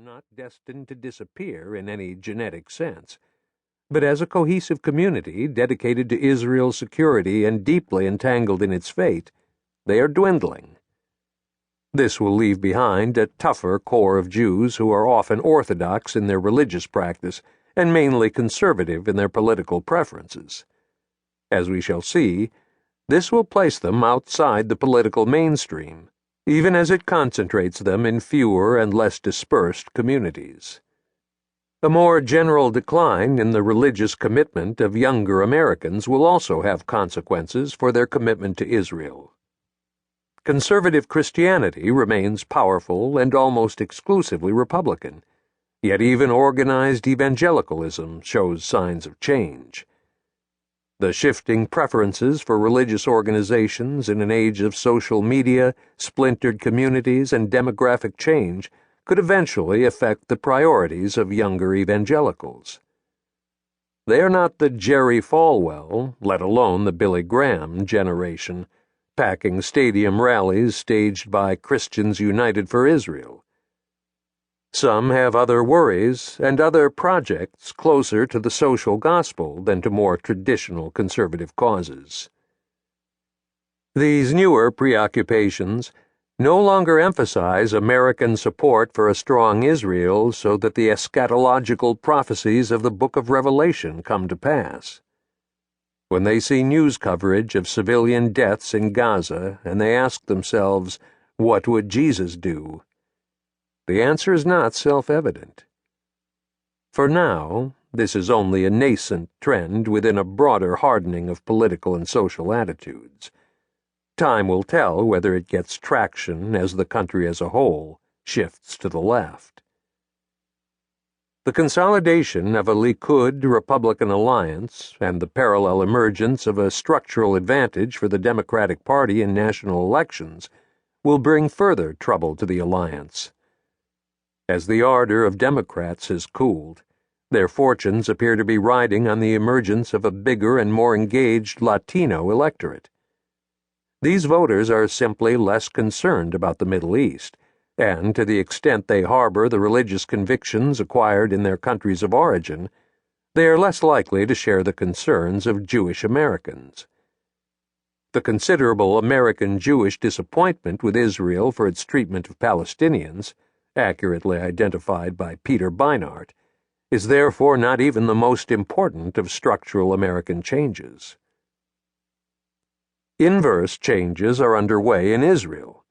not destined to disappear in any genetic sense, but as a cohesive community dedicated to Israel's security and deeply entangled in its fate, they are dwindling. This will leave behind a tougher core of Jews who are often orthodox in their religious practice and mainly conservative in their political preferences. As we shall see, this will place them outside the political mainstream, even as it concentrates them in fewer and less dispersed communities. A more general decline in the religious commitment of younger Americans will also have consequences for their commitment to Israel. Conservative Christianity remains powerful and almost exclusively Republican, yet even organized evangelicalism shows signs of change. The shifting preferences for religious organizations in an age of social media, splintered communities, and demographic change could eventually affect the priorities of younger evangelicals. They are not the Jerry Falwell, let alone the Billy Graham generation, packing stadium rallies staged by Christians United for Israel. Some have other worries and other projects closer to the social gospel than to more traditional conservative causes. These newer preoccupations no longer emphasize American support for a strong Israel so that the eschatological prophecies of the Book of Revelation come to pass. When they see news coverage of civilian deaths in Gaza and they ask themselves, what would Jesus do? The answer is not self-evident. For now, this is only a nascent trend within a broader hardening of political and social attitudes. Time will tell whether it gets traction as the country as a whole shifts to the left. The consolidation of a Likud-Republican alliance and the parallel emergence of a structural advantage for the Democratic Party in national elections will bring further trouble to the alliance. As the ardor of Democrats has cooled, their fortunes appear to be riding on the emergence of a bigger and more engaged Latino electorate. These voters are simply less concerned about the Middle East, and to the extent they harbor the religious convictions acquired in their countries of origin, they are less likely to share the concerns of Jewish Americans. The considerable American Jewish disappointment with Israel for its treatment of Palestinians, accurately identified by Peter Beinart, is therefore not even the most important of structural American changes. Inverse changes are underway in Israel.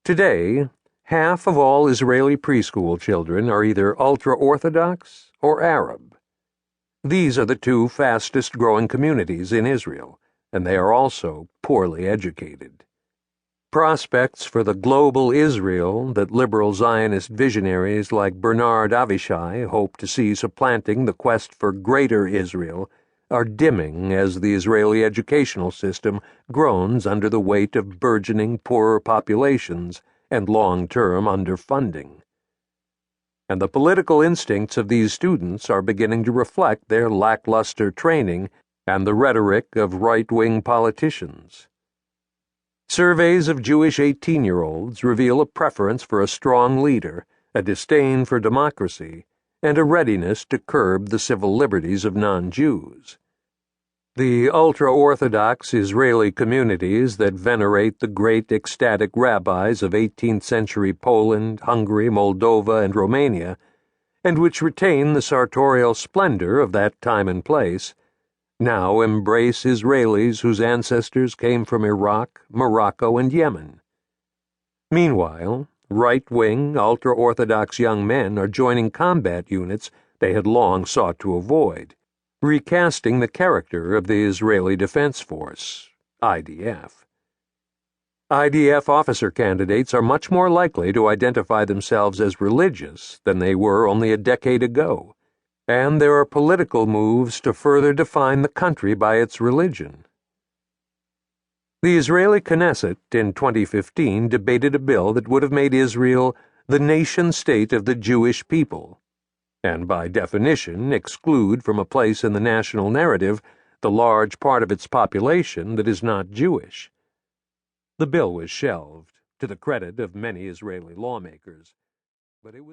Today, half of all Israeli preschool children are either ultra-Orthodox or Arab. These are the two fastest-growing communities in Israel, and they are also poorly educated. Prospects for the global Israel that liberal Zionist visionaries like Bernard Avishai hope to see supplanting the quest for greater Israel are dimming as the Israeli educational system groans under the weight of burgeoning poorer populations and long-term underfunding. And the political instincts of these students are beginning to reflect their lackluster training and the rhetoric of right-wing politicians. Surveys of Jewish 18-year-olds reveal a preference for a strong leader, a disdain for democracy, and a readiness to curb the civil liberties of non-Jews. The ultra-Orthodox Israeli communities that venerate the great ecstatic rabbis of 18th-century Poland, Hungary, Moldova, and Romania, and which retain the sartorial splendor of that time and place, now embrace Israelis whose ancestors came from Iraq, Morocco, and Yemen. Meanwhile, right-wing, ultra-Orthodox young men are joining combat units they had long sought to avoid, recasting the character of the Israeli Defense Force, IDF. IDF officer candidates are much more likely to identify themselves as religious than they were only a decade ago, and there are political moves to further define the country by its religion. The Israeli Knesset in 2015 debated a bill that would have made Israel the nation-state of the Jewish people, and by definition exclude from a place in the national narrative the large part of its population that is not Jewish. The bill was shelved, to the credit of many Israeli lawmakers, but it was